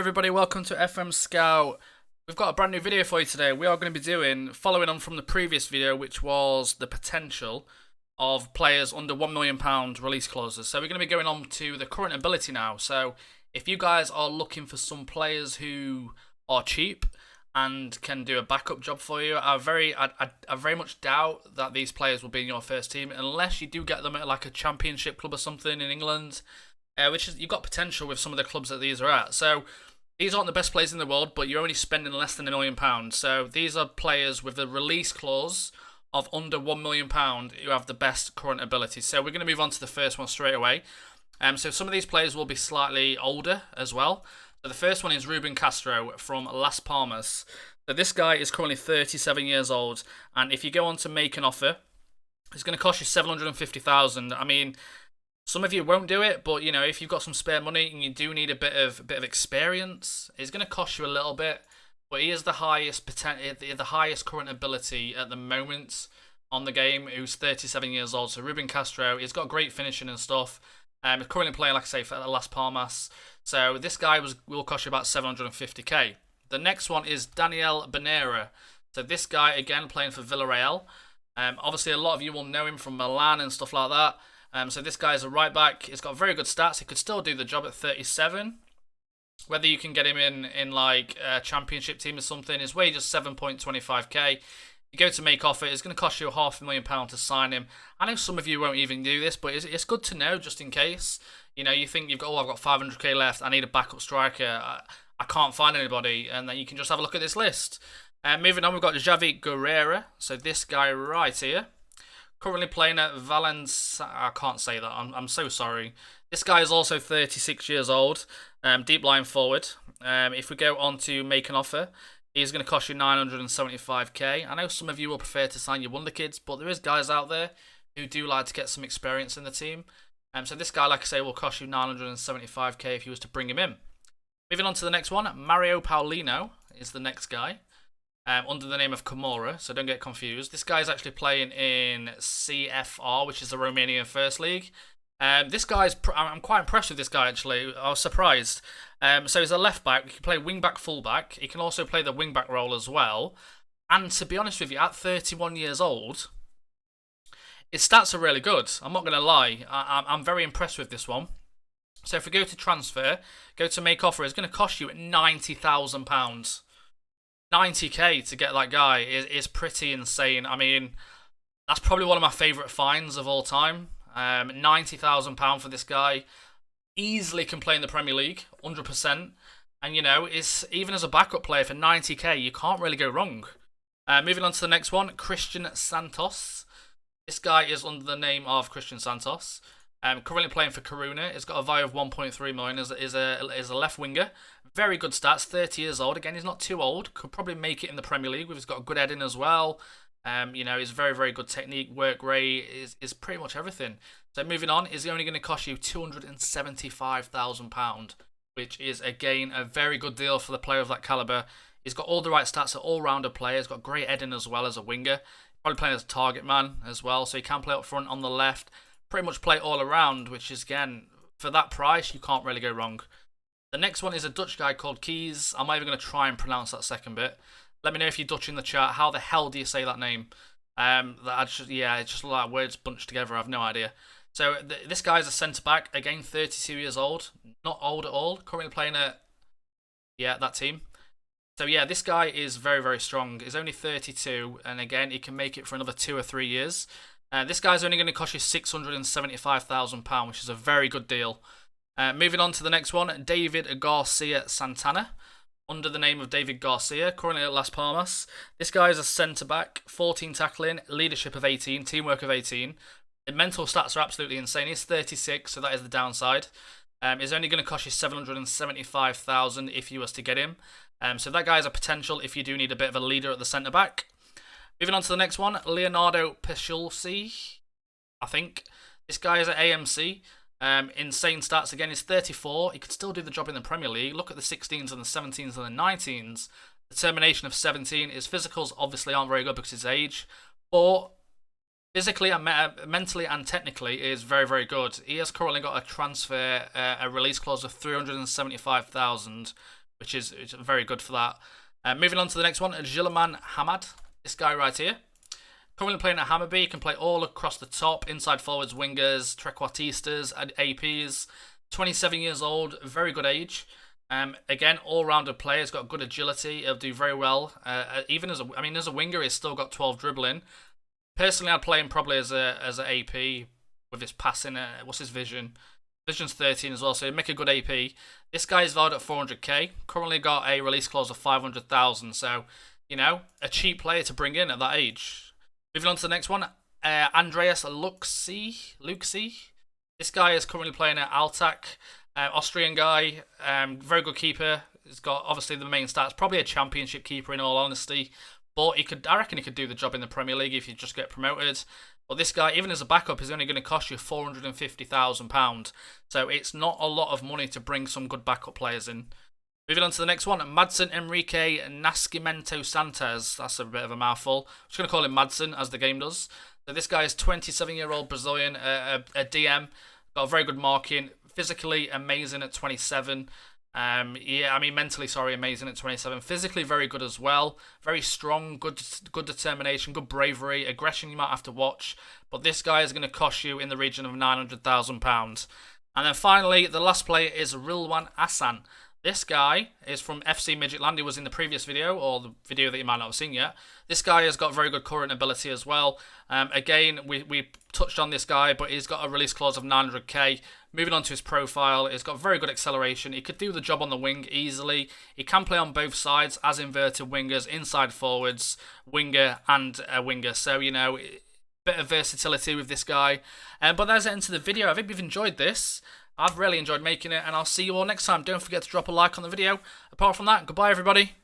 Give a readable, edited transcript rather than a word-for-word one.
everybody, welcome to FM Scout. We've got a brand new video for you today. We are going to be doing, following on from the previous video, which was the potential of players under £1 million release clauses. So we're going to be going on to the current ability now. So if you guys are looking for some players who are cheap and can do a backup job for you, I very much doubt that these players will be in your first team unless you do get them at like a championship club or something in England. Which is, you've got potential with some of the clubs that these are at. So these aren't the best players in the world, but you're only spending less than £1 million. So these are players with the release clause of under £1 million who have the best current ability. So we're going to move on to the first one straight away. So some of these players will be slightly older as well. So the first one is Ruben Castro from Las Palmas. So this guy is currently 37 years old, and if you go on to make an offer, it's going to cost you $750,000. I mean, some of you won't do it, but you know, if you've got some spare money and you do need a bit of experience, it's going to cost you a little bit. But he is the highest the highest current ability at the moment on the game. Who's 37 years old. So Ruben Castro, he's got great finishing and stuff. He's currently playing, like I say, for Las Palmas. So this guy will cost you about 750k. The next one is Daniel Benera. So this guy again playing for Villarreal. Obviously, a lot of you will know him from Milan and stuff like that. So this guy is a right back. He's got very good stats. He could still do the job at 37. Whether you can get him in like a championship team or something, his wage is 7.25k. You go to make offer, it's going to cost you £500,000 to sign him. I know some of you won't even do this, but it's good to know just in case. You know, you think I've got 500k left. I need a backup striker. I can't find anybody, and then you can just have a look at this list. Moving on, we've got Javi Guerrera. So this guy right here. Currently playing at Valencia. I can't say that. I'm so sorry. This guy is also 36 years old. Deep line forward. If we go on to make an offer, he's going to cost you 975k. I know some of you will prefer to sign your wonder kids, but there is guys out there who do like to get some experience in the team. So this guy, like I say, will cost you 975k if you was to bring him in. Moving on to the next one, Mario Paulino is the next guy. Under the name of Camorra, so don't get confused. This guy is actually playing in CFR, which is the Romanian First League. This guy's, I'm quite impressed with this guy actually. I was surprised. So he's a left back. He can play wing back, full back. He can also play the wing back role as well. And to be honest with you, at 31 years old, his stats are really good. I'm not going to lie. I'm very impressed with this one. So if we go to transfer, go to make offer, it's going to cost you £90,000. 90k to get that guy is pretty insane. I mean, that's probably one of my favourite finds of all time. £90,000 for this guy. Easily can play in the Premier League, 100%. And you know, even as a backup player for 90k, you can't really go wrong. Moving on to the next one, Christian Santos. This guy is under the name of Christian Santos. Currently playing for Coruna. He's got a value of 1.3 million. Is a left winger. Very good stats. 30 years old. Again, he's not too old. Could probably make it in the Premier League. He's got a good heading as well. You know, he's very, very good technique, work rate, is pretty much everything. So moving on, is he only going to cost you £275,000, which is again a very good deal for the player of that caliber. He's got all the right stats, an all-rounder player. He's got great heading as well as a winger. Probably playing as a target man as well, so he can play up front on the left. Pretty much play all around, which is, again, for that price, you can't really go wrong. The next one is a Dutch guy called Keys. I'm not even going to try and pronounce that second bit. Let me know if you're Dutch in the chat. How the hell do you say that name? It's just like words bunched together. I have no idea. So this guy is a centre-back. Again, 32 years old. Not old at all. Currently playing at, that team. So yeah, this guy is very, very strong. He's only 32. And again, he can make it for another 2 or 3 years. This guy's only going to cost you £675,000, which is a very good deal. Moving on to the next one, David Garcia Santana, under the name of David Garcia, currently at Las Palmas. This guy is a centre-back, 14 tackling, leadership of 18, teamwork of 18. His mental stats are absolutely insane. He's 36, so that is the downside. He's only going to cost you £775,000 if you was to get him. So that guy is a potential if you do need a bit of a leader at the centre-back. Moving on to the next one, Leonardo Pesciolsi, I think. This guy is at AMC. Insane stats. Again, he's 34. He could still do the job in the Premier League. Look at the 16s and the 17s and the 19s. Determination of 17. His physicals obviously aren't very good because of his age. But physically and mentally and technically is very, very good. He has currently got a release clause of 375,000, which is very good for that. Moving on to the next one, Jilaman Hamad. This guy right here. Currently playing at Hammarby, can play all across the top, inside forwards, wingers, trequartistas, and APs. 27 years old, very good age. Again, all-rounded player, has got good agility. He'll do very well. Even as a winger, he's still got 12 dribbling. Personally, I'd play him probably as an AP with his passing. What's his vision? Vision's 13 as well, so he'd make a good AP. This guy is valued at 400k. Currently got a release clause of 500,000. So, you know, a cheap player to bring in at that age. Moving on to the next one, Andreas Luxi. This guy is currently playing at Altac, Austrian guy, very good keeper. He's got obviously the main stats, probably a championship keeper in all honesty. But I reckon he could do the job in the Premier League if you just get promoted. But this guy, even as a backup, is only going to cost you £450,000. So it's not a lot of money to bring some good backup players in. Moving on to the next one, Madsen Enrique Nascimento Santos. That's a bit of a mouthful. I'm just going to call him Madsen, as the game does. So this guy is 27-year-old Brazilian, a DM. Got a very good marking. Physically amazing at 27. Mentally, amazing at 27. Physically very good as well. Very strong, good determination, good bravery. Aggression you might have to watch. But this guy is going to cost you in the region of £900,000. And then finally, the last player is Rilwan Hassan. This guy is from FC Midgetland. He was in the previous video, or the video that you might not have seen yet. This guy has got very good current ability as well. Again, we touched on this guy, but he's got a release clause of 900k. Moving on to his profile, he's got very good acceleration. He could do the job on the wing easily. He can play on both sides as inverted wingers, inside forwards, winger and a winger. So, you know, bit of versatility with this guy. But that's it into the video. I hope you've enjoyed this. I've really enjoyed making it, and I'll see you all next time. Don't forget to drop a like on the video. Apart from that, goodbye everybody.